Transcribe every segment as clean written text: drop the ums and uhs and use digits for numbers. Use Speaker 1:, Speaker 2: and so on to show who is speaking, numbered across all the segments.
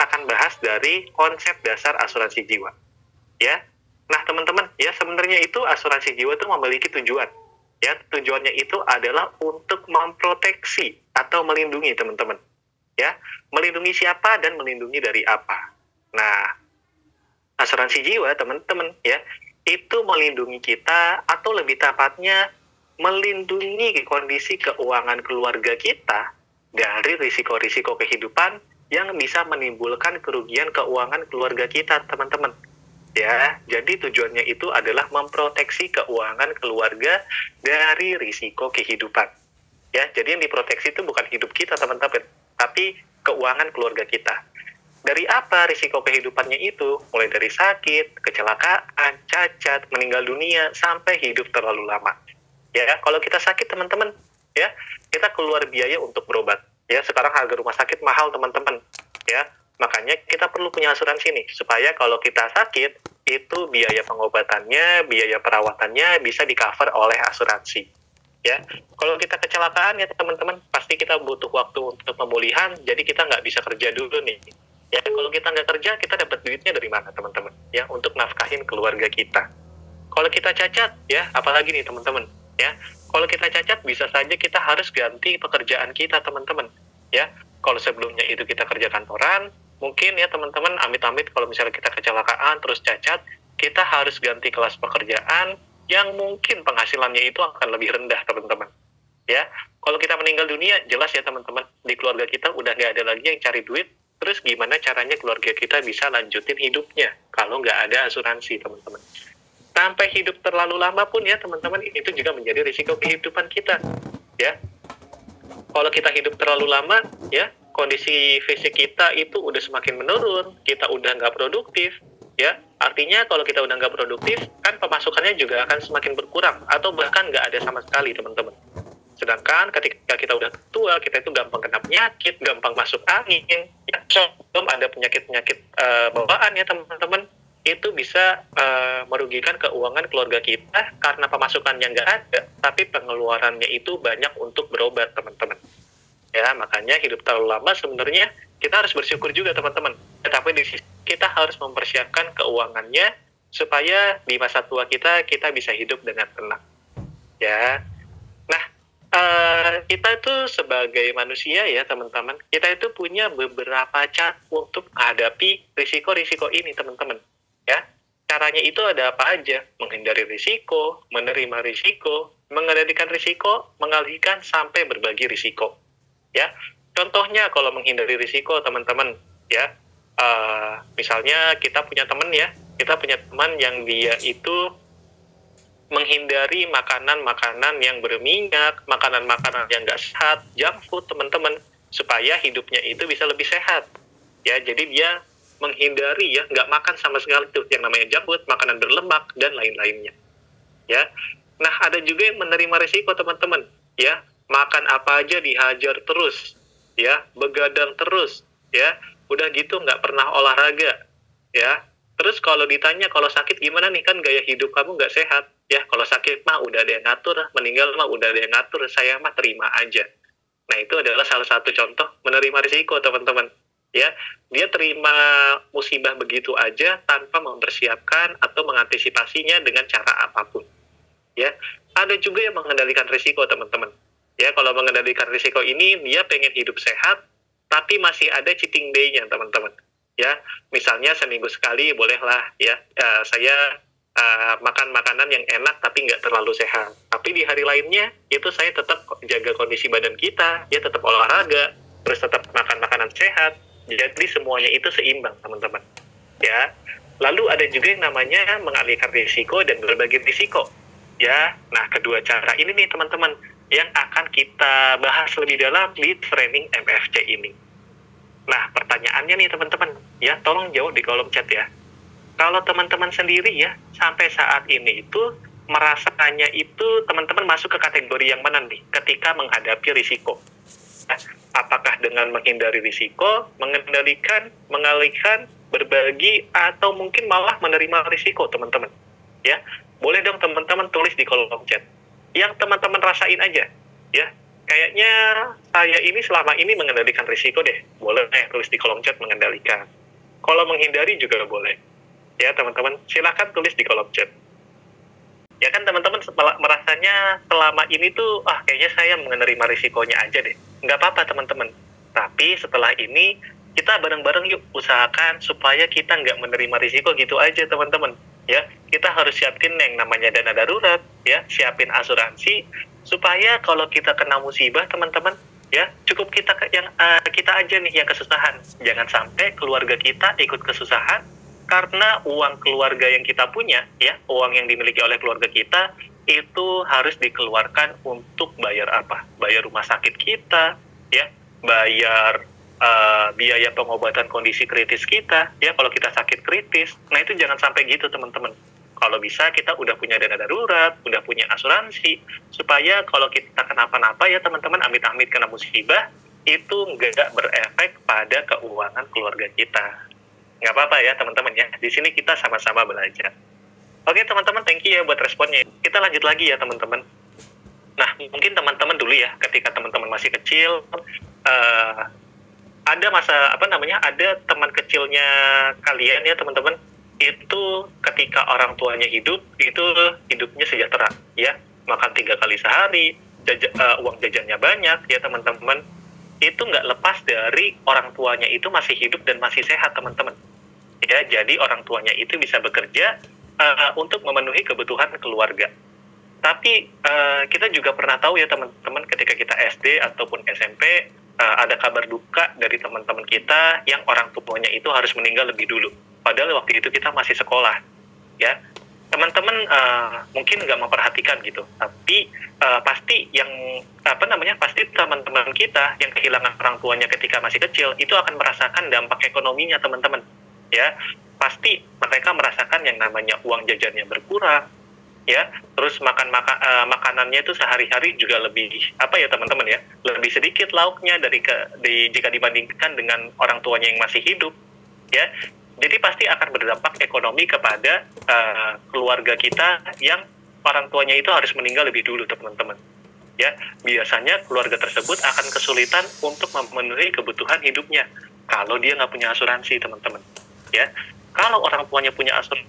Speaker 1: akan bahas dari konsep dasar asuransi jiwa. Ya. Nah, teman-teman, ya sebenarnya itu asuransi jiwa itu memiliki tujuan. Ya, tujuannya itu adalah untuk memproteksi atau melindungi teman-teman. Ya, melindungi siapa dan melindungi dari apa. Nah, asuransi jiwa teman-teman ya, itu melindungi kita atau lebih tepatnya melindungi kondisi keuangan keluarga kita dari risiko-risiko kehidupan yang bisa menimbulkan kerugian keuangan keluarga kita, teman-teman. Ya, jadi tujuannya itu adalah memproteksi keuangan keluarga dari risiko kehidupan. Ya, jadi yang diproteksi itu bukan hidup kita, teman-teman, tapi keuangan keluarga kita. Dari apa risiko kehidupannya itu? Mulai dari sakit, kecelakaan, cacat, meninggal dunia, sampai hidup terlalu lama. Ya, kalau kita sakit, teman-teman, ya, kita keluar biaya untuk berobat. Ya, sekarang harga rumah sakit mahal, teman-teman. Ya, makanya kita perlu punya asuransi nih, supaya kalau kita sakit, itu biaya pengobatannya, biaya perawatannya bisa di-cover oleh asuransi. Ya, kalau kita kecelakaan ya teman-teman, pasti kita butuh waktu untuk pemulihan, jadi kita nggak bisa kerja dulu nih. Ya, kalau kita nggak kerja, kita dapat duitnya dari mana teman-teman? Ya, untuk nafkahin keluarga kita. Kalau kita cacat, ya, apalagi nih teman-teman, ya, kalau kita cacat bisa saja kita harus ganti pekerjaan kita teman-teman. Ya, kalau sebelumnya itu kita kerja kantoran, mungkin ya teman-teman, amit-amit kalau misalnya kita kecelakaan terus cacat, kita harus ganti kelas pekerjaan yang mungkin penghasilannya itu akan lebih rendah teman-teman. Ya, kalau kita meninggal dunia, jelas ya teman-teman, di keluarga kita udah nggak ada lagi yang cari duit, terus gimana caranya keluarga kita bisa lanjutin hidupnya kalau nggak ada asuransi teman-teman. Sampai hidup terlalu lama pun ya teman-teman, itu juga menjadi risiko kehidupan kita. Ya, kalau kita hidup terlalu lama, ya, kondisi fisik kita itu udah semakin menurun, kita udah nggak produktif, ya, artinya kalau kita udah nggak produktif, kan pemasukannya juga akan semakin berkurang, atau bahkan nggak ada sama sekali, teman-teman. Sedangkan ketika kita udah tua, kita itu gampang kena penyakit, gampang masuk angin, ya, belum ada penyakit-penyakit bawaan ya, teman-teman, itu bisa merugikan keuangan keluarga kita karena pemasukannya nggak ada, tapi pengeluarannya itu banyak untuk berobat, teman-teman. Ya, makanya hidup terlalu lama sebenarnya kita harus bersyukur juga, teman-teman. Tetapi di sisi kita harus mempersiapkan keuangannya supaya di masa tua kita bisa hidup dengan tenang. Ya, nah kita itu sebagai manusia ya, teman-teman, kita itu punya beberapa cara untuk menghadapi risiko-risiko ini, teman-teman. Ya, caranya itu ada apa aja? Menghindari risiko, menerima risiko, mengendalikan risiko, mengalihkan sampai berbagi risiko. Ya, contohnya kalau menghindari risiko, teman-teman, ya, misalnya kita punya teman ya, kita punya teman yang dia itu menghindari makanan-makanan yang berminyak, makanan-makanan yang nggak sehat, junk food, teman-teman, supaya hidupnya itu bisa lebih sehat. Ya, jadi dia menghindari ya, nggak makan sama sekali tuh yang namanya junk food, makanan berlemak, dan lain-lainnya. Ya, nah ada juga yang menerima risiko, teman-teman. Ya, makan apa aja dihajar terus, ya, begadang terus, ya, udah gitu nggak pernah olahraga, ya. Terus kalau ditanya kalau sakit gimana nih, kan gaya hidup kamu nggak sehat, ya. Kalau sakit mah udah ada yang ngatur, meninggal mah udah ada yang ngatur, saya mah terima aja. Nah, itu adalah salah satu contoh menerima risiko, teman-teman. Ya, dia terima musibah begitu aja tanpa mempersiapkan atau mengantisipasinya dengan cara apapun. Ya, ada juga yang mengendalikan risiko, teman-teman. Ya, kalau mengendalikan risiko ini dia pengen hidup sehat, tapi masih ada cheating day-nya, teman-teman. Ya, misalnya seminggu sekali bolehlah ya, saya makan makanan yang enak tapi nggak terlalu sehat. Tapi di hari lainnya itu saya tetap jaga kondisi badan kita, ya tetap olahraga, terus tetap makan makanan sehat. Jadi semuanya itu seimbang, teman-teman. Ya, lalu ada juga yang namanya mengalihkan risiko dan berbagi risiko. Ya, nah kedua cara ini nih teman-teman yang akan kita bahas lebih dalam di training MFC ini. Nah, pertanyaannya nih teman-teman, ya tolong jawab di kolom chat ya. Kalau teman-teman sendiri ya, sampai saat ini itu merasanya itu teman-teman masuk ke kategori yang mana nih ketika menghadapi risiko? Apakah dengan menghindari risiko, mengendalikan, mengalihkan, berbagi, atau mungkin malah menerima risiko, teman-teman? Ya, boleh dong teman-teman tulis di kolom chat. Yang teman-teman rasain aja, ya. kayaknya saya ini selama ini mengendalikan risiko deh. Boleh tulis di kolom chat mengendalikan. Kalau menghindari juga boleh. Ya teman-teman, silakan tulis di kolom chat. Ya kan teman-teman merasanya selama ini tuh, kayaknya saya menerima risikonya aja deh. Nggak apa-apa teman-teman. Tapi setelah ini, kita bareng-bareng yuk usahakan supaya kita nggak menerima risiko gitu aja teman-teman. Ya, kita harus siapin yang namanya dana darurat, ya, siapin asuransi, supaya kalau kita kena musibah teman-teman, ya, cukup kita kita aja nih yang kesusahan. Jangan sampai keluarga kita ikut kesusahan, karena uang keluarga yang kita punya, ya, uang yang dimiliki oleh keluarga kita, itu harus dikeluarkan untuk bayar apa? Bayar rumah sakit kita, ya, bayar biaya pengobatan kondisi kritis kita, ya, kalau kita sakit kritis. Nah, itu jangan sampai gitu, teman-teman. Kalau bisa, kita udah punya dana darurat, udah punya asuransi, supaya kalau kita kenapa-napa, ya, teman-teman, amit-amit kena musibah, itu nggak berefek pada keuangan keluarga kita. Nggak apa-apa ya teman-teman ya, di sini kita sama-sama belajar. Oke teman-teman, thank you ya buat responnya. Kita lanjut lagi ya teman-teman. Nah, mungkin teman-teman dulu ya, ketika teman-teman masih kecil, ada ada teman kecilnya kalian ya teman-teman, itu ketika orang tuanya hidup, itu hidupnya sejahtera, ya, makan 3 kali sehari, uang jajannya banyak ya teman-teman. Itu nggak lepas dari orang tuanya itu masih hidup dan masih sehat teman-teman. Ya, jadi orang tuanya itu bisa bekerja untuk memenuhi kebutuhan keluarga. Tapi kita juga pernah tahu ya teman-teman, ketika kita SD ataupun SMP, ada kabar duka dari teman-teman kita yang orang tuanya itu harus meninggal lebih dulu. Padahal waktu itu kita masih sekolah. Ya, teman-teman mungkin nggak memperhatikan gitu, tapi pasti pasti teman-teman kita yang kehilangan orang tuanya ketika masih kecil itu akan merasakan dampak ekonominya teman-teman. Ya, pasti mereka merasakan yang namanya uang jajannya berkurang, ya, terus makanannya itu sehari-hari juga lebih teman-teman ya, lebih sedikit lauknya jika dibandingkan dengan orang tuanya yang masih hidup, ya. Jadi pasti akan berdampak ekonomi kepada keluarga kita yang orang tuanya itu harus meninggal lebih dulu teman-teman. Ya, biasanya keluarga tersebut akan kesulitan untuk memenuhi kebutuhan hidupnya kalau dia nggak punya asuransi teman-teman. Ya, kalau orang tuanya punya asuransi,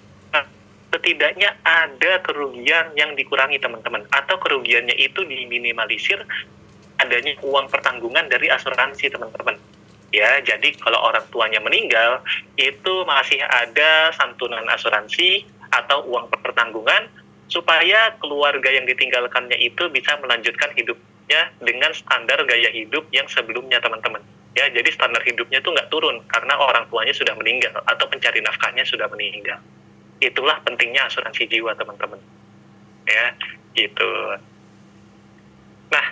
Speaker 1: setidaknya ada kerugian yang dikurangi teman-teman, atau kerugiannya itu diminimalisir adanya uang pertanggungan dari asuransi teman-teman. Ya, jadi kalau orang tuanya meninggal, itu masih ada santunan asuransi atau uang pertanggungan supaya keluarga yang ditinggalkannya itu bisa melanjutkan hidupnya dengan standar gaya hidup yang sebelumnya teman-teman. Ya, jadi standar hidupnya itu nggak turun karena orang tuanya sudah meninggal atau pencari nafkahnya sudah meninggal. Itulah pentingnya asuransi jiwa teman-teman. Ya, gitu. Nah,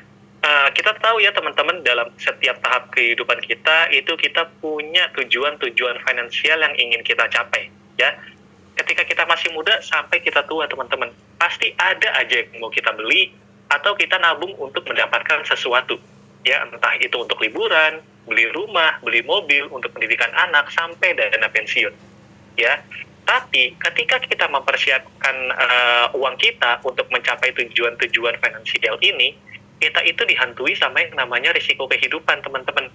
Speaker 1: kita tahu ya teman-teman, dalam setiap tahap kehidupan kita itu kita punya tujuan-tujuan finansial yang ingin kita capai, ya. Ketika kita masih muda sampai kita tua teman-teman, pasti ada aja yang mau kita beli atau kita nabung untuk mendapatkan sesuatu, ya, entah itu untuk liburan, beli rumah, beli mobil, untuk pendidikan anak, sampai dana pensiun, ya. Tapi ketika kita mempersiapkan uang kita untuk mencapai tujuan-tujuan finansial ini, kita itu dihantui sama yang namanya risiko kehidupan teman-teman,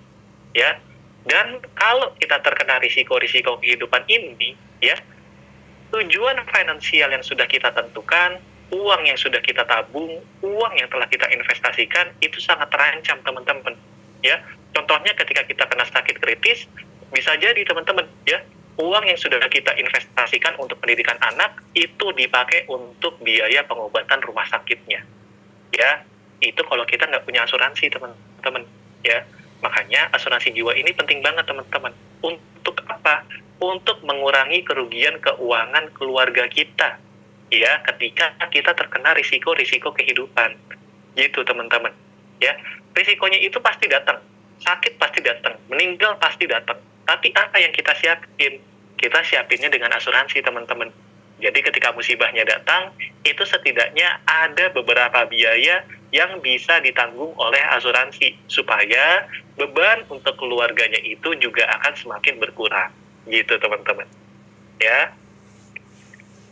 Speaker 1: ya. Dan kalau kita terkena risiko-risiko kehidupan ini, ya, tujuan finansial yang sudah kita tentukan, uang yang sudah kita tabung, uang yang telah kita investasikan itu sangat terancam teman-teman, ya. Contohnya ketika kita kena sakit kritis, bisa jadi teman-teman, ya, uang yang sudah kita investasikan untuk pendidikan anak itu dipakai untuk biaya pengobatan rumah sakitnya, ya. Itu kalau kita nggak punya asuransi teman-teman, ya. Makanya asuransi jiwa ini penting banget teman-teman. Untuk apa? Untuk mengurangi kerugian keuangan keluarga kita, ya, ketika kita terkena risiko-risiko kehidupan, gitu teman-teman, ya. Risikonya itu pasti datang, sakit pasti datang, meninggal pasti datang. Tapi apa yang kita siapin? Kita siapinnya dengan asuransi teman-teman. Jadi ketika musibahnya datang, itu setidaknya ada beberapa biaya yang bisa ditanggung oleh asuransi, supaya beban untuk keluarganya itu juga akan semakin berkurang, gitu teman-teman, ya.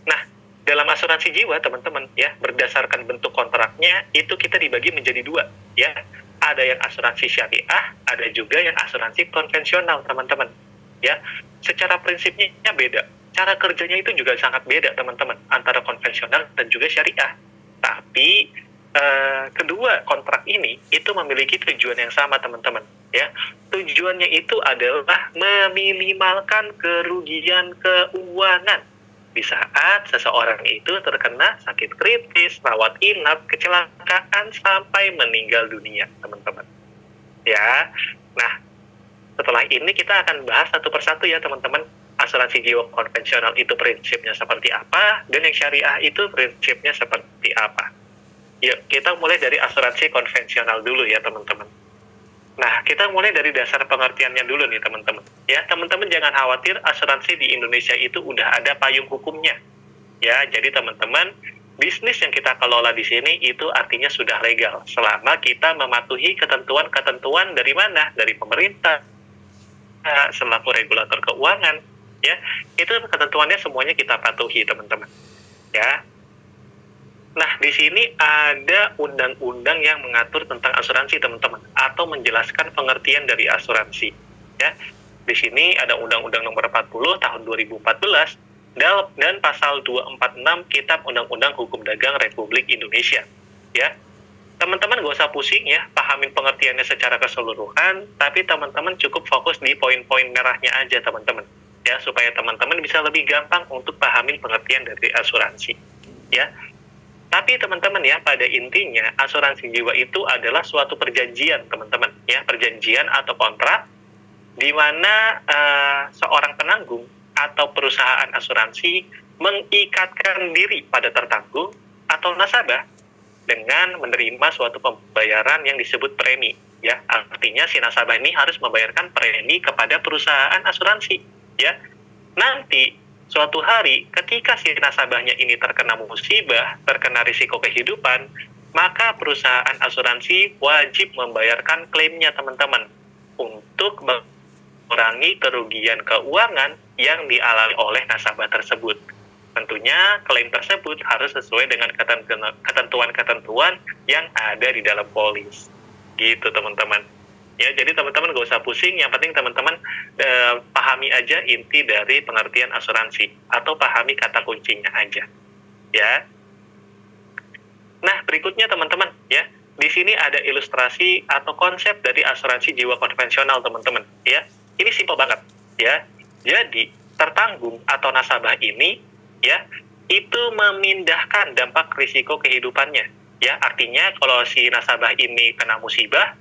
Speaker 1: Nah, dalam asuransi jiwa teman-teman, ya, berdasarkan bentuk kontraknya itu kita dibagi menjadi 2, ya. ada yang asuransi syariah, ada juga yang asuransi konvensional, teman-teman. Ya, secara prinsipnya beda. Cara kerjanya itu juga sangat beda, teman-teman, antara konvensional dan juga syariah. Tapi kedua kontrak ini itu memiliki tujuan yang sama, teman-teman. Ya, tujuannya itu adalah meminimalkan kerugian keuangan di saat seseorang itu terkena sakit kritis, rawat inap, kecelakaan sampai meninggal dunia, teman-teman. Ya, nah setelah ini kita akan bahas satu persatu ya, teman-teman. Asuransi jiwa konvensional itu prinsipnya seperti apa, dan yang syariah itu prinsipnya seperti apa. Yuk, kita mulai dari asuransi konvensional dulu ya, teman-teman. Nah, kita mulai dari dasar pengertiannya dulu nih, teman-teman. Ya, teman-teman jangan khawatir, asuransi di Indonesia itu udah ada payung hukumnya. Ya, jadi teman-teman, bisnis yang kita kelola di sini itu artinya sudah legal selama kita mematuhi ketentuan-ketentuan dari mana? Dari pemerintah, selaku regulator keuangan. Ya, itu ketentuannya semuanya kita patuhi, teman-teman. Ya. Nah, di sini ada undang-undang yang mengatur tentang asuransi, teman-teman, atau menjelaskan pengertian dari asuransi. Ya, di sini ada Undang-Undang Nomor 40 Tahun 2014 dan Pasal 246 Kitab Undang-Undang Hukum Dagang Republik Indonesia. Ya, teman-teman gak usah pusing ya, pahamin pengertiannya secara keseluruhan, tapi teman-teman cukup fokus di poin-poin merahnya aja, teman-teman. Ya, supaya teman-teman bisa lebih gampang untuk pahamin pengertian dari asuransi. Ya. Tapi teman-teman ya, pada intinya asuransi jiwa itu adalah suatu perjanjian, teman-teman. Ya, perjanjian atau kontrak di mana seorang penanggung atau perusahaan asuransi mengikatkan diri pada tertanggung atau nasabah dengan menerima suatu pembayaran yang disebut premi. Ya, artinya si nasabah ini harus membayarkan premi kepada perusahaan asuransi. Ya, nanti suatu hari ketika si nasabahnya ini terkena musibah, terkena risiko kehidupan, maka perusahaan asuransi wajib membayarkan klaimnya, teman-teman, untuk mengurangi kerugian keuangan yang dialami oleh nasabah tersebut. Tentunya klaim tersebut harus sesuai dengan ketentuan-ketentuan yang ada di dalam polis. Gitu, teman-teman. Ya, jadi teman-teman gak usah pusing, yang penting teman-teman pahami aja inti dari pengertian asuransi atau pahami kata kuncinya aja. Ya. Nah, berikutnya teman-teman, ya. Di sini ada ilustrasi atau konsep dari asuransi jiwa konvensional, teman-teman, ya. Ini simpel banget, ya. Jadi, tertanggung atau nasabah ini, ya, itu memindahkan dampak risiko kehidupannya. Ya, artinya kalau si nasabah ini kena musibah,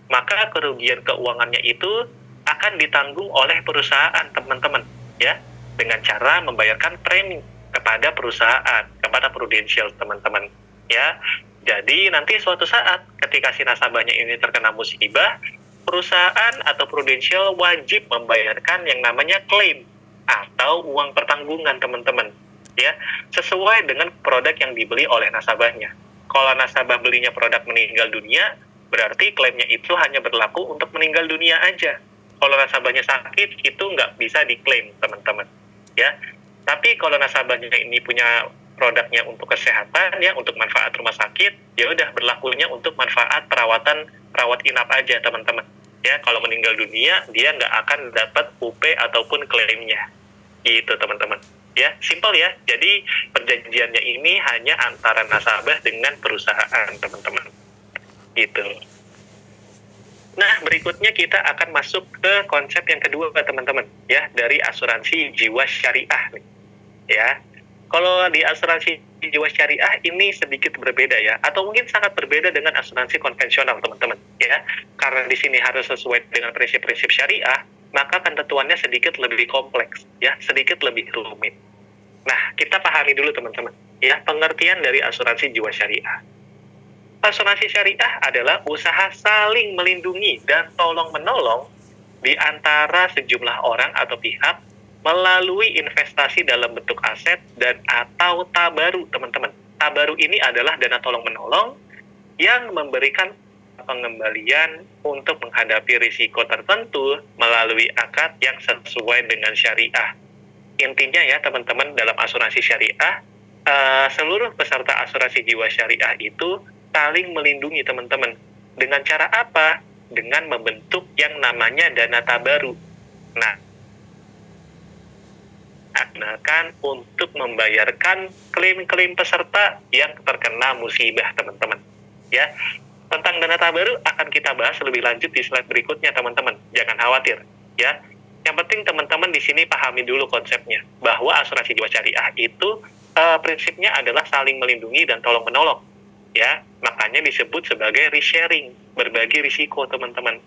Speaker 1: maka kerugian keuangannya itu akan ditanggung oleh perusahaan, teman-teman, ya, dengan cara membayarkan premi kepada perusahaan, kepada Prudential, teman-teman, ya. Jadi nanti suatu saat ketika si nasabahnya ini terkena musibah, perusahaan atau Prudential wajib membayarkan yang namanya klaim atau uang pertanggungan, teman-teman, ya, sesuai dengan produk yang dibeli oleh nasabahnya. Kalau nasabah belinya produk meninggal dunia, berarti klaimnya itu hanya berlaku untuk meninggal dunia aja. Kalau nasabahnya sakit, itu nggak bisa diklaim, teman-teman. Ya, tapi kalau nasabahnya ini punya produknya untuk kesehatan, ya, untuk manfaat rumah sakit, ya udah berlakunya untuk manfaat rawat inap aja, teman-teman. Ya, kalau meninggal dunia, dia nggak akan dapat UP ataupun klaimnya. Gitu, teman-teman. Ya, simpel ya. Jadi perjanjiannya ini hanya antara nasabah dengan perusahaan, teman-teman. Gitu. Nah, berikutnya kita akan masuk ke konsep yang kedua, teman-teman, ya, dari asuransi jiwa syariah nih. Ya. Kalau di asuransi jiwa syariah ini sedikit berbeda ya, atau mungkin sangat berbeda dengan asuransi konvensional, teman-teman, ya. Karena di sini harus sesuai dengan prinsip-prinsip syariah, maka ketentuannya sedikit lebih kompleks, ya, sedikit lebih rumit. Nah, kita pahami dulu, teman-teman, ya, pengertian dari asuransi jiwa syariah. Asuransi syariah adalah usaha saling melindungi dan tolong-menolong di antara sejumlah orang atau pihak melalui investasi dalam bentuk aset dan atau tabaru, teman-teman. Tabaru ini adalah dana tolong-menolong yang memberikan pengembalian untuk menghadapi risiko tertentu melalui akad yang sesuai dengan syariah. Intinya ya, teman-teman, dalam asuransi syariah, seluruh peserta asuransi jiwa syariah itu saling melindungi, teman-teman. Dengan cara apa? Dengan membentuk yang namanya dana tabaru. Nah, gunakan untuk membayarkan klaim-klaim peserta yang terkena musibah, teman-teman. Ya, tentang dana tabaru akan kita bahas lebih lanjut di slide berikutnya, teman-teman. Jangan khawatir, ya. Yang penting teman-teman di sini pahami dulu konsepnya, bahwa asuransi jiwa syariah itu prinsipnya adalah saling melindungi dan tolong menolong, ya. Makanya disebut sebagai risk sharing, berbagi risiko, teman-teman.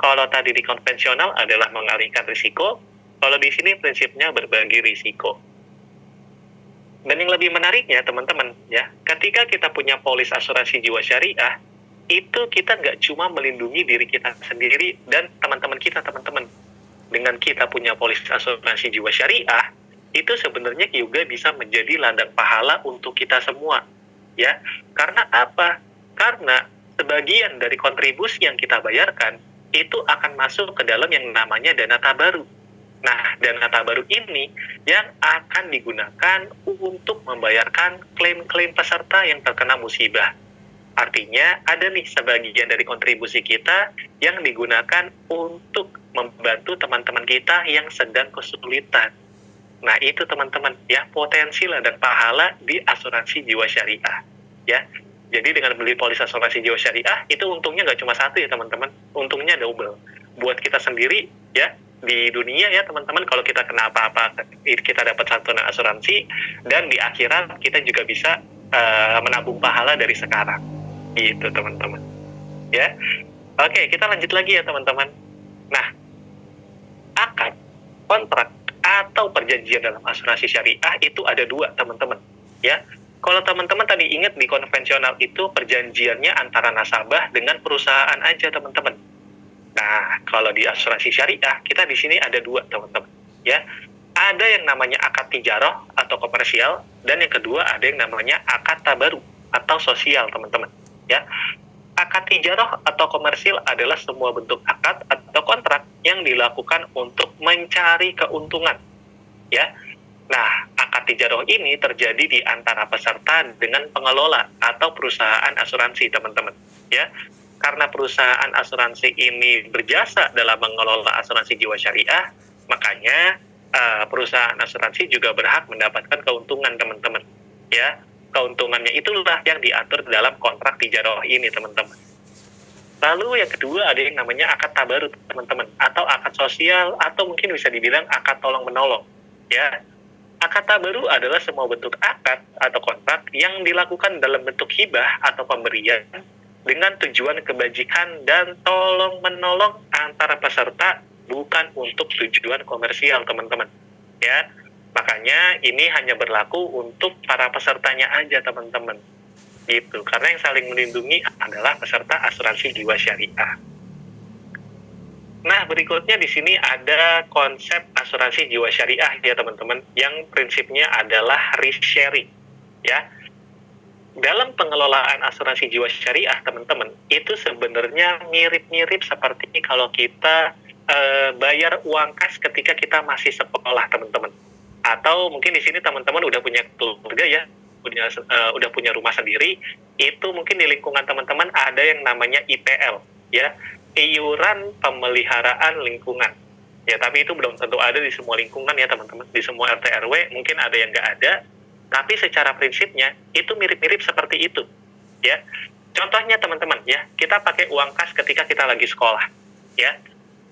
Speaker 1: Kalau tadi di konvensional adalah mengalihkan risiko, kalau di sini prinsipnya berbagi risiko. Dan yang lebih menariknya, teman-teman, ya, ketika kita punya polis asuransi jiwa syariah, itu kita nggak cuma melindungi diri kita sendiri dan teman-teman kita, teman-teman. Dengan kita punya polis asuransi jiwa syariah, itu sebenarnya juga bisa menjadi ladang pahala untuk kita semua, ya. Karena apa? Karena sebagian dari kontribusi yang kita bayarkan itu akan masuk ke dalam yang namanya dana tabaru. Nah, dana tabaru ini yang akan digunakan untuk membayarkan klaim-klaim peserta yang terkena musibah. Artinya, ada nih sebagian dari kontribusi kita yang digunakan untuk membantu teman-teman kita yang sedang kesulitan. Nah, itu teman-teman, ya, potensi ladang pahala di asuransi jiwa syariah. Ya, jadi dengan beli polis asuransi jiwa syariah, itu untungnya nggak cuma satu ya teman-teman, untungnya double. Buat kita sendiri, ya, di dunia ya teman-teman, kalau kita kena apa-apa, kita dapat santunan asuransi, dan di akhirat kita juga bisa menabung pahala dari sekarang. Gitu teman-teman, ya. Oke, kita lanjut lagi ya teman-teman. Nah, akad, kontrak, atau perjanjian dalam asuransi syariah itu ada dua teman-teman, ya. Kalau teman-teman tadi ingat di konvensional itu perjanjiannya antara nasabah dengan perusahaan aja teman-teman. Nah, kalau di asuransi syariah kita di sini ada dua teman-teman, ya. Ada yang namanya akad tijaroh atau komersial, dan yang kedua ada yang namanya akad tabaru atau sosial teman-teman. Ya, akad tijaroh atau komersil adalah semua bentuk akad atau kontrak yang dilakukan untuk mencari keuntungan. Ya, nah akad tijaroh ini terjadi di antara peserta dengan pengelola atau perusahaan asuransi, teman-teman. Ya, karena perusahaan asuransi ini berjasa dalam mengelola asuransi jiwa syariah, makanya perusahaan asuransi juga berhak mendapatkan keuntungan, teman-teman. Ya. Keuntungannya itulah yang diatur dalam kontrak tijaroh ini, teman-teman. Lalu yang kedua ada yang namanya akad tabaru, teman-teman, atau akad sosial, atau mungkin bisa dibilang akad tolong-menolong. Ya, akad tabaru adalah semua bentuk akad atau kontrak yang dilakukan dalam bentuk hibah atau pemberian dengan tujuan kebajikan dan tolong-menolong antara peserta, bukan untuk tujuan komersial, teman-teman. Ya. Makanya ini hanya berlaku untuk para pesertanya aja, teman-teman. Gitu. Karena yang saling melindungi adalah peserta asuransi jiwa syariah. Nah, berikutnya di sini ada konsep asuransi jiwa syariah ya, teman-teman, yang prinsipnya adalah risk sharing. Ya. Dalam pengelolaan asuransi jiwa syariah, teman-teman, itu sebenarnya mirip-mirip seperti kalau kita bayar uang kas ketika kita masih sekolah, teman-teman. Atau mungkin di sini teman-teman udah punya keluarga ya, udah punya rumah sendiri, itu mungkin di lingkungan teman-teman ada yang namanya IPL, ya, iuran pemeliharaan lingkungan. Ya, tapi itu belum tentu ada di semua lingkungan ya teman-teman, di semua RT RW mungkin ada yang nggak ada, tapi secara prinsipnya itu mirip-mirip seperti itu, ya. Contohnya teman-teman ya, kita pakai uang kas ketika kita lagi sekolah, ya.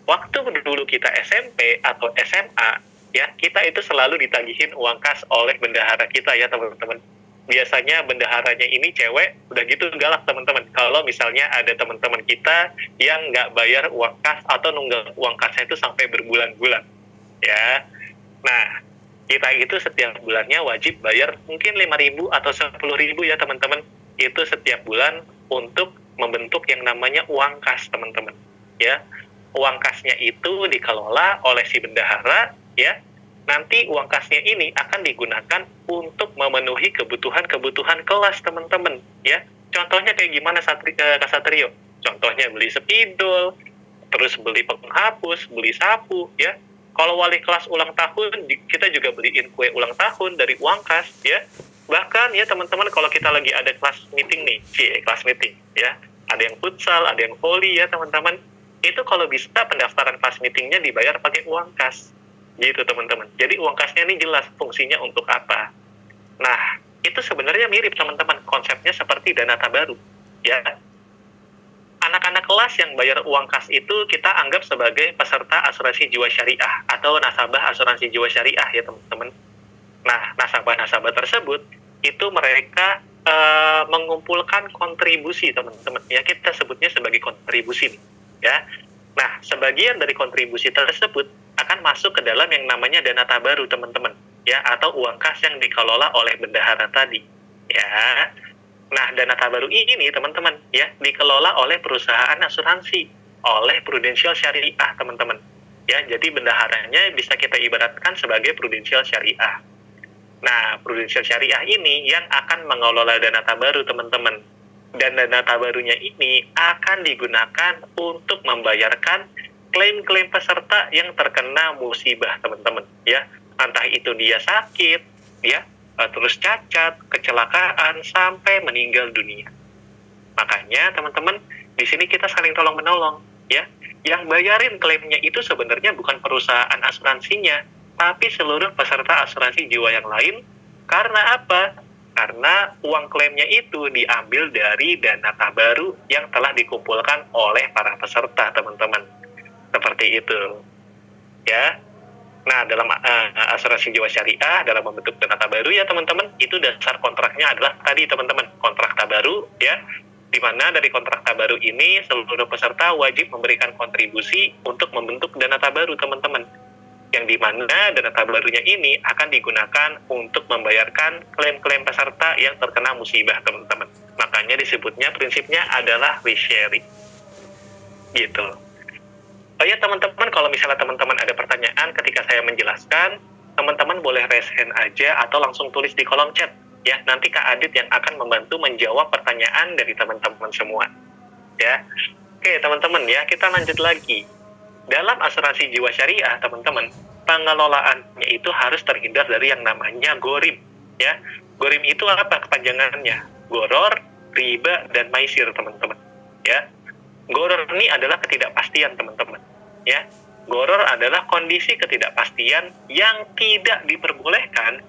Speaker 1: Waktu dulu kita SMP atau SMA, ya, kita itu selalu ditagihin uang kas oleh bendahara kita ya teman-teman. Biasanya bendaharanya ini cewek, udah gitu galak teman-teman. Kalau misalnya ada teman-teman kita yang nggak bayar uang kas atau nunggak uang kasnya itu sampai berbulan-bulan, ya. Nah, kita itu setiap bulannya wajib bayar mungkin 5.000 atau 10.000 ya teman-teman. Itu setiap bulan untuk membentuk yang namanya uang kas, teman-teman. Ya, uang kasnya itu dikelola oleh si bendahara, ya. Nanti uang kasnya ini akan digunakan untuk memenuhi kebutuhan-kebutuhan kelas, teman-teman, ya. Contohnya kayak gimana, Kak Satrio? Contohnya beli spidol, terus beli penghapus, beli sapu, ya. Kalau wali kelas ulang tahun, kita juga beliin kue ulang tahun dari uang kas, ya. Bahkan ya teman-teman, kalau kita lagi ada kelas meeting nih, kelas meeting, ya. ada yang futsal, ada yang volley ya teman-teman. Itu kalau bisa pendaftaran fast meetingnya dibayar pakai uang kas. Gitu teman-teman. Jadi uang kasnya ini jelas fungsinya untuk apa. Nah, itu sebenarnya mirip teman-teman, konsepnya seperti dana tabaru. Ya, anak-anak kelas yang bayar uang kas itu kita anggap sebagai peserta asuransi jiwa syariah atau nasabah asuransi jiwa syariah ya teman-teman. Nah, nasabah-nasabah tersebut itu mereka mengumpulkan kontribusi teman-teman. Ya, kita sebutnya sebagai kontribusi nih, ya. Nah, sebagian dari kontribusi tersebut akan masuk ke dalam yang namanya dana tabaru teman-teman, ya, atau uang kas yang dikelola oleh bendahara tadi, ya. Nah, dana tabaru ini teman-teman ya dikelola oleh perusahaan asuransi, oleh Prudential Syariah teman-teman. Ya, jadi bendaharanya bisa kita ibaratkan sebagai Prudential Syariah. Nah, Prudential Syariah ini yang akan mengelola dana tabaru teman-teman. Dan dana tabarunya ini akan digunakan untuk membayarkan klaim-klaim peserta yang terkena musibah teman-teman. Ya, entah itu dia sakit, ya, terus cacat, kecelakaan, sampai meninggal dunia. Makanya teman-teman, di sini kita saling tolong-menolong, ya. Yang bayarin klaimnya itu sebenarnya bukan perusahaan asuransinya, tapi seluruh peserta asuransi jiwa yang lain. Karena apa? Karena uang klaimnya itu diambil dari dana tabaru yang telah dikumpulkan oleh para peserta, teman-teman. Seperti itu, ya. Nah, dalam asuransi jiwa syariah dalam membentuk dana tabaru ya teman-teman, itu dasar kontraknya adalah tadi teman-teman, kontrak tabaru ya, di mana dari kontrak tabaru ini seluruh peserta wajib memberikan kontribusi untuk membentuk dana tabaru teman-teman, yang di mana dana tabarunya ini akan digunakan untuk membayarkan klaim-klaim peserta yang terkena musibah teman-teman. Makanya disebutnya prinsipnya adalah risk sharing gitu. Oh ya teman-teman, kalau misalnya teman-teman ada pertanyaan ketika saya menjelaskan, teman-teman boleh raise hand aja atau langsung tulis di kolom chat. Ya, nanti Kak Adit yang akan membantu menjawab pertanyaan dari teman-teman semua. Ya, oke teman-teman ya, kita lanjut lagi. Dalam asuransi jiwa syariah, teman-teman, pengelolaannya itu harus terhindar dari yang namanya gorim. Ya, gorim itu apa kepanjangannya? Goror, riba, dan maisir teman-teman. Ya, goror ini adalah ketidakpastian teman-teman. Ya, goror adalah kondisi ketidakpastian yang tidak diperbolehkan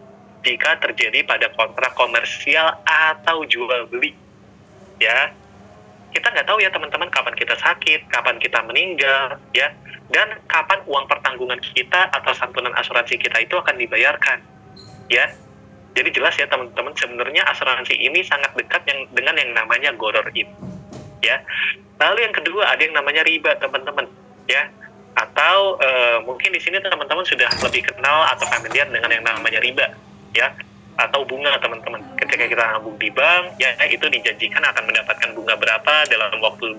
Speaker 1: jika terjadi pada kontrak komersial atau jual beli. Ya, kita nggak tahu ya teman-teman kapan kita sakit, kapan kita meninggal, ya, dan kapan uang pertanggungan kita atau santunan asuransi kita itu akan dibayarkan. Ya, jadi jelas ya teman-teman, sebenarnya asuransi ini sangat dekat dengan yang namanya goror ini. Ya, lalu yang kedua ada yang namanya riba teman-teman. Ya, atau mungkin di sini teman-teman sudah lebih kenal atau familiar dengan yang namanya riba, ya, atau bunga teman-teman. Ketika kita nabung di bank, ya itu dijanjikan akan mendapatkan bunga berapa dalam waktu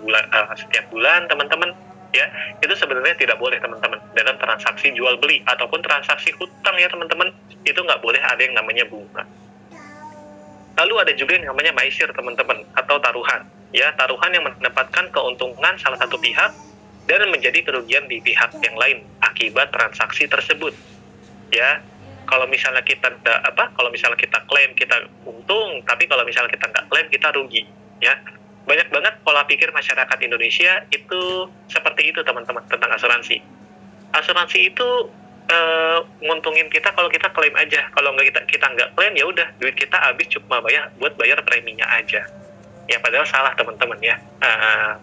Speaker 1: setiap bulan teman-teman. Ya, itu sebenarnya tidak boleh teman-teman dalam transaksi jual beli ataupun transaksi hutang ya teman-teman, itu nggak boleh ada yang namanya bunga. Lalu ada juga yang namanya maisir teman-teman, atau taruhan. Ya, taruhan yang mendapatkan keuntungan salah satu pihak dan menjadi kerugian di pihak yang lain akibat transaksi tersebut. Ya, kalau misalnya kita klaim kita untung, tapi kalau misalnya kita nggak klaim kita rugi. Ya, banyak banget pola pikir masyarakat Indonesia itu seperti itu teman-teman tentang asuransi. Asuransi itu nguntungin kita kalau kita klaim aja. Kalau kita nggak klaim ya udah duit kita habis cuma buat bayar preminya aja. Ya padahal salah teman-teman ya,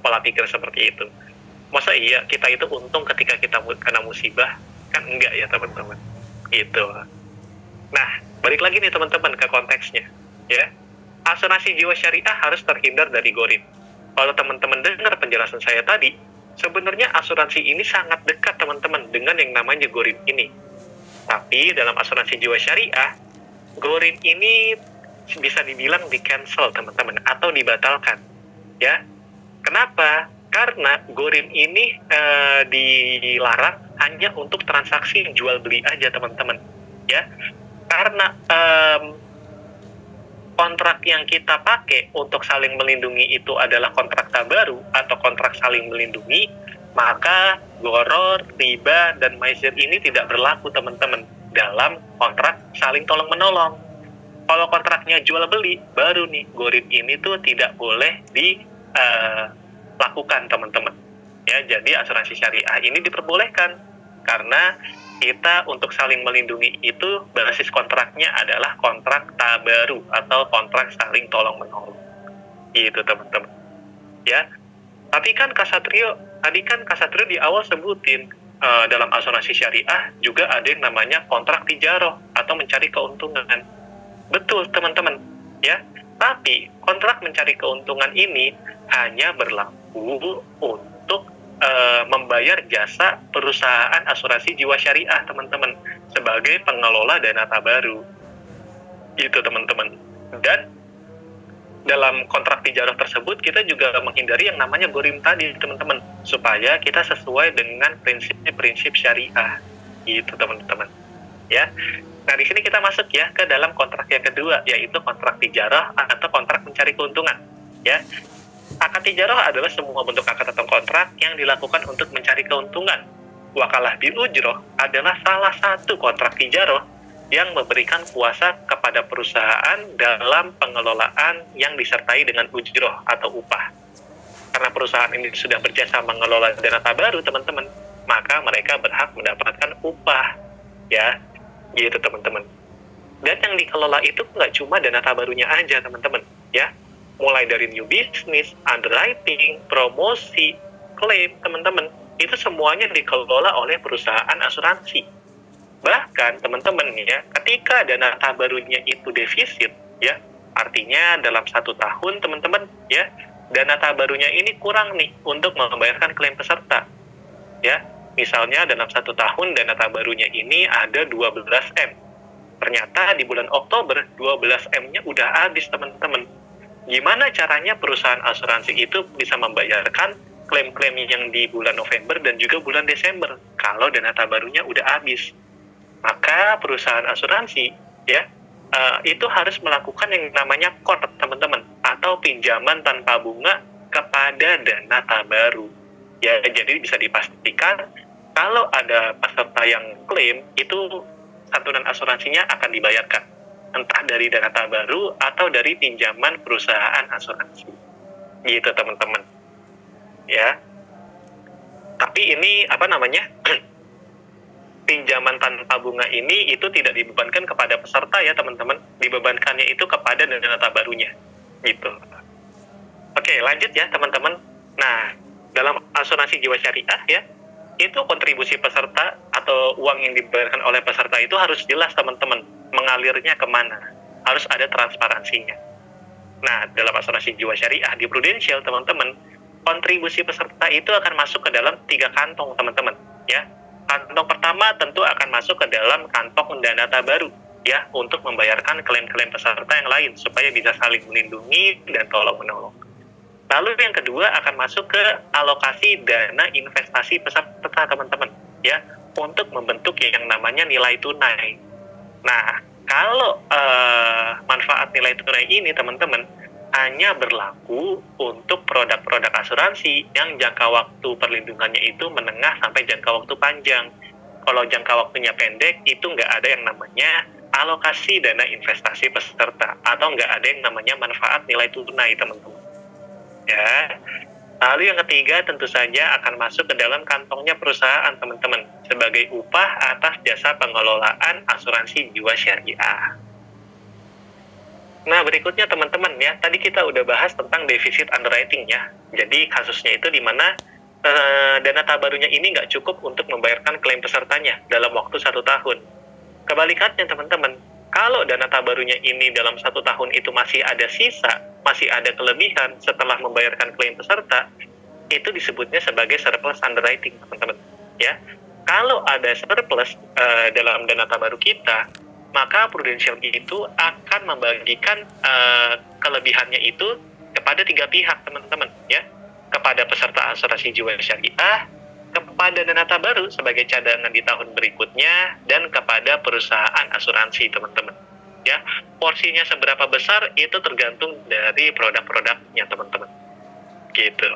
Speaker 1: pola pikir seperti itu. Masa iya kita itu untung ketika kita kena musibah? Kan enggak ya teman-teman. Itu. Nah, balik lagi nih teman-teman ke konteksnya. Ya, asuransi jiwa syariah harus terhindar dari gorim. Kalau teman-teman dengar penjelasan saya tadi, sebenarnya asuransi ini sangat dekat teman-teman dengan yang namanya gorim ini. Tapi dalam asuransi jiwa syariah, gorim ini bisa dibilang di cancel teman-teman atau dibatalkan. Ya, kenapa? Karena gorim ini dilarang hanya untuk transaksi jual beli aja teman-teman. Ya, karena kontrak yang kita pakai untuk saling melindungi itu adalah kontrak tabaru atau kontrak saling melindungi, maka goror, riba, dan maisir ini tidak berlaku teman-teman dalam kontrak saling tolong-menolong. Kalau kontraknya jual beli, baru nih gorim ini tuh tidak boleh eh, lakukan teman-teman. Ya, jadi asuransi syariah ini diperbolehkan karena kita untuk saling melindungi itu basis kontraknya adalah kontrak tabaru atau kontrak saling tolong menolong. Gitu teman-teman. Ya. Tapi kan tadi kan Kak Satrio di awal sebutin dalam asuransi syariah juga ada yang namanya kontrak tijaroh atau mencari keuntungan. Betul teman-teman, ya. Tapi kontrak mencari keuntungan ini hanya berlaku untuk membayar jasa perusahaan asuransi jiwa syariah teman-teman sebagai pengelola dana tabaru. Itu teman-teman. Dan dalam kontrak tijarah tersebut kita juga menghindari yang namanya gorim tadi teman-teman, supaya kita sesuai dengan prinsip-prinsip syariah. Gitu teman-teman. Ya. Nah, di sini kita masuk ya ke dalam kontrak yang kedua, yaitu kontrak tijarah atau kontrak mencari keuntungan. Ya. Akad tijarah adalah semua bentuk akad atau kontrak yang dilakukan untuk mencari keuntungan. Wakalah bil ujroh adalah salah satu kontrak tijarah yang memberikan kuasa kepada perusahaan dalam pengelolaan yang disertai dengan ujroh atau upah. Karena perusahaan ini sudah berjasa mengelola dana tabaru, teman-teman, maka mereka berhak mendapatkan upah. Ya, gitu teman-teman. Dan yang dikelola itu nggak cuma dana tabarunya aja, teman-teman. Ya, mulai dari new business, underwriting, promosi, klaim, teman-teman, itu semuanya dikelola oleh perusahaan asuransi. Bahkan, teman-teman, ya, ketika dana tabarunya itu defisit, ya, artinya dalam 1 tahun, teman-teman, ya, dana tabarunya ini kurang nih untuk membayarkan klaim peserta. Ya, misalnya dalam 1 tahun dana tabarunya ini ada 12M. Ternyata di bulan Oktober 12M-nya udah habis, teman-teman. Gimana caranya perusahaan asuransi itu bisa membayarkan klaim-klaim yang di bulan November dan juga bulan Desember kalau dana tabarunya udah habis? Maka perusahaan asuransi ya itu harus melakukan yang namanya QOR, teman-teman, atau pinjaman tanpa bunga kepada dana tabaru. Ya, jadi bisa dipastikan kalau ada peserta yang klaim itu santunan asuransinya akan dibayarkan entah dari dana tabaru atau dari pinjaman perusahaan asuransi. Gitu teman-teman. Ya. Tapi ini pinjaman tanpa bunga ini itu tidak dibebankan kepada peserta ya teman-teman. Dibebankannya itu kepada dana tabarunya. Gitu. Oke, lanjut ya teman-teman. Nah, dalam asuransi jiwa syariah ya, itu kontribusi peserta atau uang yang dibayarkan oleh peserta itu harus jelas teman-teman, mengalirnya kemana, harus ada transparansinya. Nah, dalam asuransi jiwa syariah di Prudential, teman-teman, kontribusi peserta itu akan masuk ke dalam 3 kantong, teman-teman, ya. Kantong pertama tentu akan masuk ke dalam kantong dana tabaru, ya, untuk membayarkan klaim-klaim peserta yang lain supaya bisa saling melindungi dan tolong-menolong. Lalu yang kedua akan masuk ke alokasi dana investasi peserta, teman-teman, ya, untuk membentuk yang namanya nilai tunai. Nah, kalau manfaat nilai tunai ini, teman-teman, hanya berlaku untuk produk-produk asuransi yang jangka waktu perlindungannya itu menengah sampai jangka waktu panjang. Kalau jangka waktunya pendek, itu nggak ada yang namanya alokasi dana investasi peserta, atau nggak ada yang namanya manfaat nilai tunai, teman-teman. Ya. Lalu yang ketiga tentu saja akan masuk ke dalam kantongnya perusahaan, teman-teman, sebagai upah atas jasa pengelolaan asuransi jiwa syariah. Nah, berikutnya teman-teman ya, tadi kita udah bahas tentang defisit underwriting ya. Jadi kasusnya itu di mana dana tabarunya ini nggak cukup untuk membayarkan klaim pesertanya dalam waktu 1 tahun. Kebalikannya teman-teman, kalau dana tabarunya ini dalam 1 tahun itu masih ada sisa, masih ada kelebihan setelah membayarkan klaim peserta, itu disebutnya sebagai surplus underwriting, teman-teman. Ya, kalau ada surplus dalam dana tabaru kita, maka Prudential itu akan membagikan kelebihannya itu kepada 3 pihak, teman-teman. Ya, kepada peserta asuransi jiwa syariah, kepada dana tabaru sebagai cadangan di tahun berikutnya, dan kepada perusahaan asuransi, teman-teman. Ya, porsinya seberapa besar itu tergantung dari produk-produknya, teman-teman. Gitu.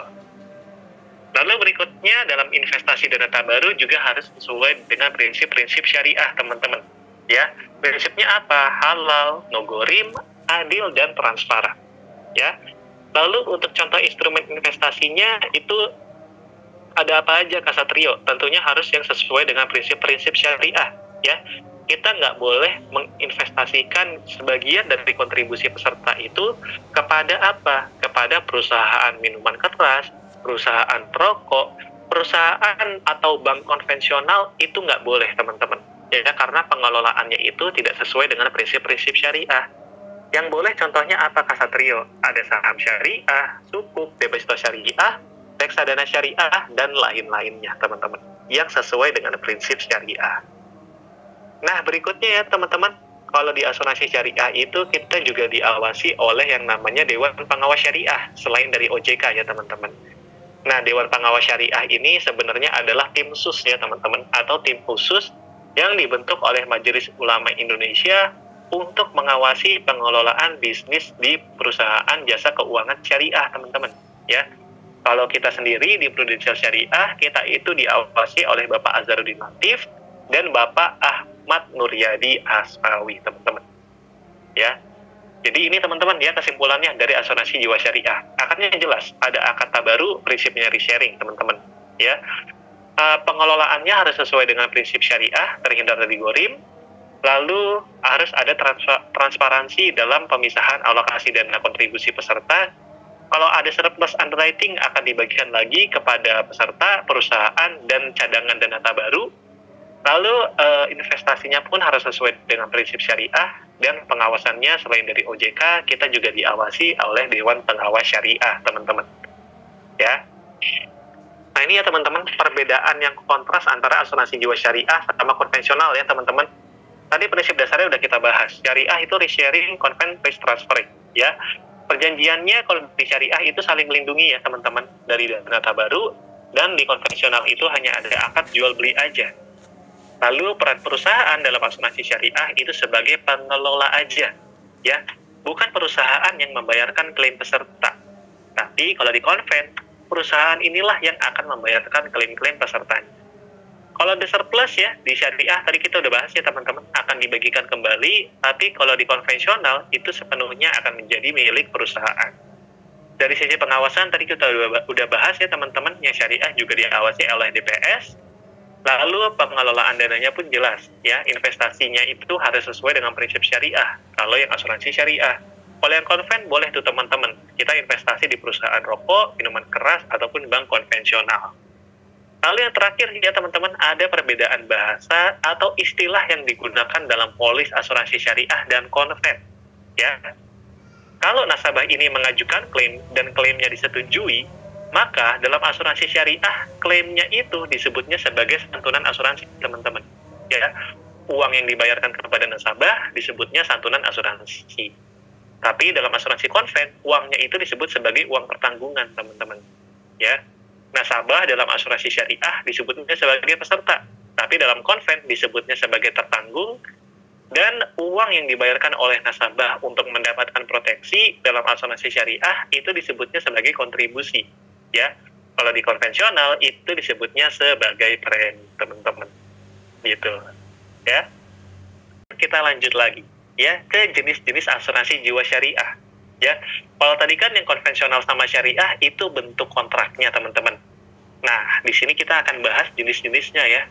Speaker 1: Lalu berikutnya dalam investasi dana tabaru juga harus sesuai dengan prinsip-prinsip syariah, teman-teman. Ya, prinsipnya apa? Halal, no gorim, adil, dan transparan. Ya. Lalu untuk contoh instrumen investasinya itu ada apa aja Kak Satrio? Tentunya harus yang sesuai dengan prinsip-prinsip syariah, ya. Kita nggak boleh menginvestasikan sebagian dari kontribusi peserta itu kepada apa? Kepada perusahaan minuman keras, perusahaan perokok, perusahaan atau bank konvensional itu nggak boleh, teman-teman. Ya, karena pengelolaannya itu tidak sesuai dengan prinsip-prinsip syariah. Yang boleh contohnya apa Kak Satrio? Ada saham syariah, sukuk, deposito syariah, reksadana syariah, dan lain-lainnya, teman-teman, yang sesuai dengan prinsip syariah. Nah, berikutnya ya, teman-teman, kalau di asuransi syariah itu kita juga diawasi oleh yang namanya Dewan Pengawas Syariah, selain dari OJK ya, teman-teman. Nah, Dewan Pengawas Syariah ini sebenarnya adalah tim khusus ya, teman-teman, atau tim khusus yang dibentuk oleh Majelis Ulama Indonesia untuk mengawasi pengelolaan bisnis di perusahaan jasa keuangan syariah, teman-teman. Ya, kalau kita sendiri di Prudential Syariah, kita itu diawasi oleh Bapak Azharuddin Latif dan Bapak Ahmad Nuryadi Asmawi, teman-teman. Ya, jadi ini teman-teman ya kesimpulannya dari asuransi jiwa syariah. Akadnya jelas, ada akad tabaru, prinsipnya resharing, teman-teman. Ya, pengelolaannya harus sesuai dengan prinsip syariah, terhindar dari gharim. Lalu harus ada transparansi dalam pemisahan alokasi dana kontribusi peserta. Kalau ada surplus underwriting akan dibagikan lagi kepada peserta, perusahaan, dan cadangan dana tabaru. Lalu investasinya pun harus sesuai dengan prinsip syariah, dan pengawasannya selain dari OJK, kita juga diawasi oleh Dewan Pengawas Syariah, teman-teman. Ya. Nah, ini ya teman-teman, perbedaan yang kontras antara asuransi jiwa syariah sama konvensional ya, teman-teman. Tadi prinsip dasarnya udah kita bahas. Syariah itu resharing, convent, risk transferring. Ya, perjanjiannya kalau di syariah itu saling melindungi ya teman-teman dari dana tabaru, dan di konvensional itu hanya ada akad jual beli aja. Lalu peran perusahaan dalam asuransi syariah itu sebagai pengelola aja, ya, bukan perusahaan yang membayarkan klaim peserta. Tapi kalau di konven, perusahaan inilah yang akan membayarkan klaim-klaim pesertanya. Kalau di surplus ya, di syariah tadi kita udah bahas ya teman-teman, akan dibagikan kembali, tapi kalau di konvensional itu sepenuhnya akan menjadi milik perusahaan. Dari sisi pengawasan tadi kita udah bahas ya teman-teman, yang syariah juga diawasi oleh DPS. Lalu pengelolaan dananya pun jelas ya, investasinya itu harus sesuai dengan prinsip syariah. Kalau yang asuransi syariah, kalau yang konven boleh tuh teman-teman, kita investasi di perusahaan rokok, minuman keras, ataupun bank konvensional. Lalu yang terakhir ya teman-teman, ada perbedaan bahasa atau istilah yang digunakan dalam polis asuransi syariah dan konven. Ya, kalau nasabah ini mengajukan klaim dan klaimnya disetujui, maka dalam asuransi syariah klaimnya itu disebutnya sebagai santunan asuransi, teman-teman. Ya, uang yang dibayarkan kepada nasabah disebutnya santunan asuransi. Tapi dalam asuransi konven, uangnya itu disebut sebagai uang pertanggungan, teman-teman. Ya, nasabah dalam asuransi syariah disebutnya sebagai peserta, tapi dalam konven disebutnya sebagai tertanggung, dan uang yang dibayarkan oleh nasabah untuk mendapatkan proteksi dalam asuransi syariah itu disebutnya sebagai kontribusi. Ya, kalau di konvensional itu disebutnya sebagai premi, teman-teman. Gitu. Ya. Kita lanjut lagi ya ke jenis-jenis asuransi jiwa syariah. Ya, kalau tadi kan yang konvensional sama syariah itu bentuk kontraknya, teman-teman. Nah, di sini kita akan bahas jenis-jenisnya ya.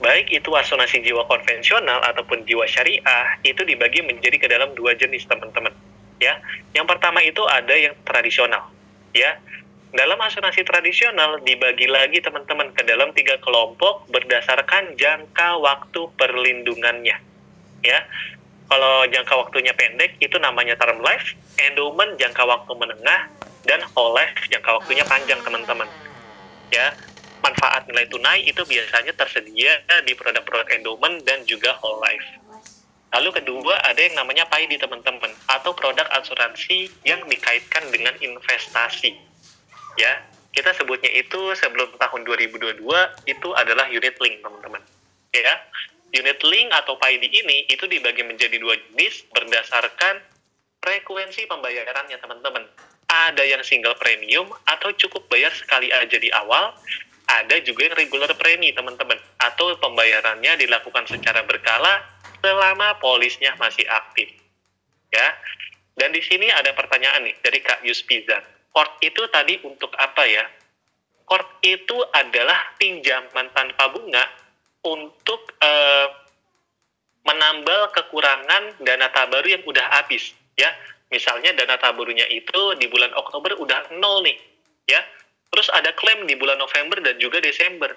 Speaker 1: Baik itu asuransi jiwa konvensional ataupun jiwa syariah, itu dibagi menjadi ke dalam dua jenis, teman-teman. Ya, yang pertama itu ada yang tradisional. Ya, dalam asuransi tradisional dibagi lagi, teman-teman, ke dalam 3 kelompok berdasarkan jangka waktu perlindungannya. Ya, kalau jangka waktunya pendek itu namanya term life, endowment jangka waktu menengah, dan whole life jangka waktunya panjang, teman-teman. Ya, manfaat nilai tunai itu biasanya tersedia di produk-produk endowment dan juga whole life. Lalu kedua ada yang namanya PAID, teman-teman, atau produk asuransi yang dikaitkan dengan investasi. Ya, kita sebutnya itu sebelum tahun 2022 itu adalah unit link, teman-teman. Ya, unit link atau PAID ini itu dibagi menjadi dua jenis berdasarkan frekuensi pembayarannya, teman-teman. Ada yang single premium atau cukup bayar sekali aja di awal. Ada juga yang regular premi, teman-teman, atau pembayarannya dilakukan secara berkala selama polisnya masih aktif. Ya, Dan di sini ada pertanyaan nih dari Kak Yuspiza. Cord itu tadi untuk apa ya? Cord itu adalah pinjaman tanpa bunga untuk menambal kekurangan dana tabaru yang udah habis, ya. Misalnya dana tabarunya itu di bulan Oktober udah nol nih, ya. Terus ada klaim di bulan November dan juga Desember,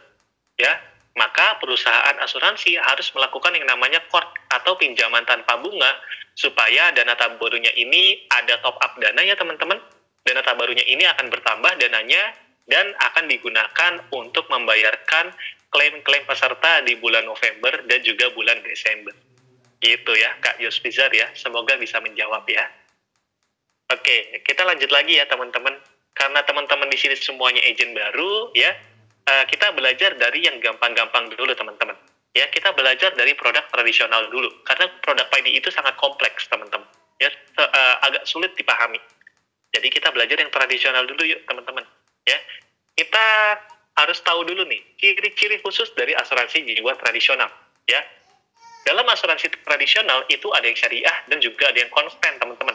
Speaker 1: ya. Maka perusahaan asuransi harus melakukan yang namanya cord atau pinjaman tanpa bunga supaya dana tabarunya ini ada top up dana ya teman-teman. Dana tabarunya ini akan bertambah dananya dan akan digunakan untuk membayarkan klaim-klaim peserta di bulan November dan juga bulan Desember. Gitu ya, Kak Yuspizar ya. Semoga bisa menjawab ya. Oke, kita lanjut lagi ya teman-teman. Karena teman-teman di sini semuanya agent baru ya, kita belajar dari yang gampang-gampang dulu teman-teman. Ya, kita belajar dari produk tradisional dulu. Karena produk PID itu sangat kompleks teman-teman. Ya, agak sulit dipahami. Jadi kita belajar yang tradisional dulu yuk teman-teman. Ya, kita harus tahu dulu nih ciri-ciri khusus dari asuransi jiwa tradisional. Ya, dalam asuransi tradisional itu ada yang syariah dan juga ada yang konstan teman-teman.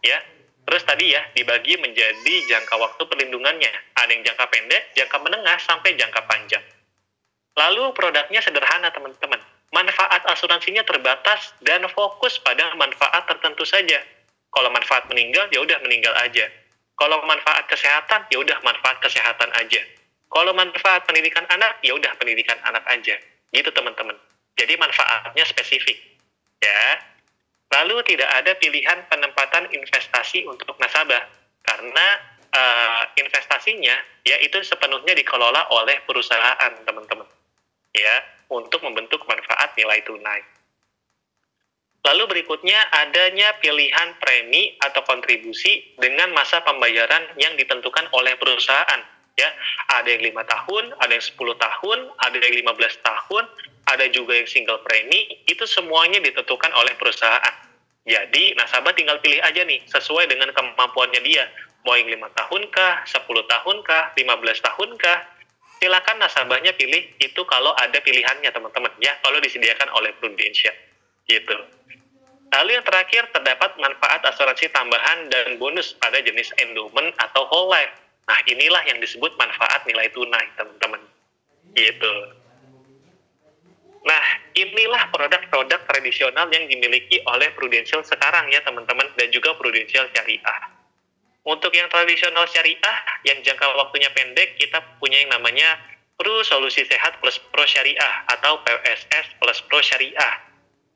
Speaker 1: Ya, terus tadi ya dibagi menjadi jangka waktu perlindungannya. Ada yang jangka pendek, jangka menengah sampai jangka panjang. Lalu produknya sederhana teman-teman. Manfaat asuransinya terbatas dan fokus pada manfaat tertentu saja. Kalau manfaat meninggal, ya udah meninggal aja. Kalau manfaat kesehatan, ya udah manfaat kesehatan aja. Kalau manfaat pendidikan anak, ya udah pendidikan anak aja. Gitu teman-teman. Jadi manfaatnya spesifik. Ya. Lalu tidak ada pilihan penempatan investasi untuk nasabah. Karena investasinya ya itu sepenuhnya dikelola oleh perusahaan teman-teman. Ya, untuk membentuk manfaat nilai tunai. Lalu berikutnya adanya pilihan premi atau kontribusi dengan masa pembayaran yang ditentukan oleh perusahaan. Ya, ada yang 5 tahun, ada yang 10 tahun, ada yang 15 tahun, ada juga yang single premi, itu semuanya ditentukan oleh perusahaan. Jadi nasabah tinggal pilih aja nih, sesuai dengan kemampuannya dia. Mau yang 5 tahun kah, 10 tahun kah, 15 tahun kah, silakan nasabahnya pilih itu kalau ada pilihannya teman-teman. Ya, kalau disediakan oleh Prudential. Gitu. Lalu yang terakhir, terdapat manfaat asuransi tambahan dan bonus pada jenis endowment atau whole life. Nah, inilah yang disebut manfaat nilai tunai, teman-teman. Gitu. Nah, inilah produk-produk tradisional yang dimiliki oleh Prudential sekarang ya, teman-teman, dan juga Prudential Syariah. Untuk yang tradisional syariah, yang jangka waktunya pendek, kita punya yang namanya Pro Solusi Sehat Plus Pro Syariah atau PSS Plus Pro Syariah.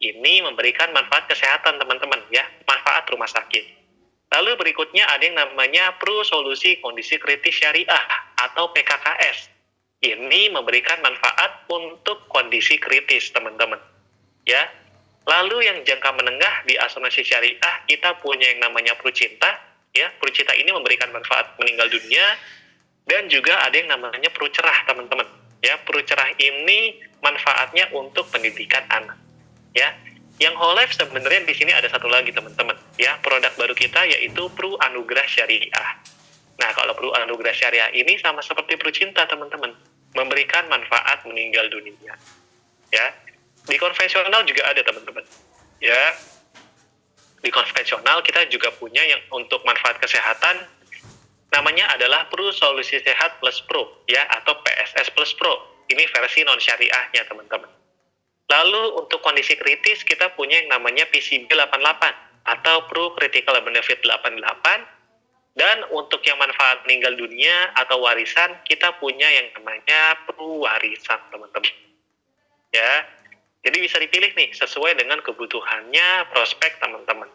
Speaker 1: Ini memberikan manfaat kesehatan teman-teman ya, manfaat rumah sakit. Lalu berikutnya ada yang namanya Pro Solusi Kondisi Kritis Syariah atau PKKS. Ini memberikan manfaat untuk kondisi kritis teman-teman. Ya. Lalu yang jangka menengah di asuransi syariah kita punya yang namanya Pro Cinta. Ya, Pro Cinta ini memberikan manfaat meninggal dunia dan juga ada yang namanya Pro Cerah teman-teman. Ya, Pro Cerah ini manfaatnya untuk pendidikan anak. Ya, yang whole life sebenarnya di sini ada satu lagi teman-teman. Ya, produk baru kita yaitu Pro Anugerah Syariah. Nah, kalau Pro Anugerah Syariah ini sama seperti Pro Cinta teman-teman, memberikan manfaat meninggal dunia. Ya, di konvensional juga ada teman-teman. Ya, di konvensional kita juga punya yang untuk manfaat kesehatan, namanya adalah Pro Solusi Sehat Plus Pro, ya, atau PSS Plus Pro. Ini versi non syariahnya teman-teman. Lalu untuk kondisi kritis kita punya yang namanya PCB 88 atau Pro Critical Benefit 88. Dan untuk yang manfaat meninggal dunia atau warisan kita punya yang namanya Pro Warisan teman-teman. Ya, jadi bisa dipilih nih sesuai dengan kebutuhannya prospek teman-teman.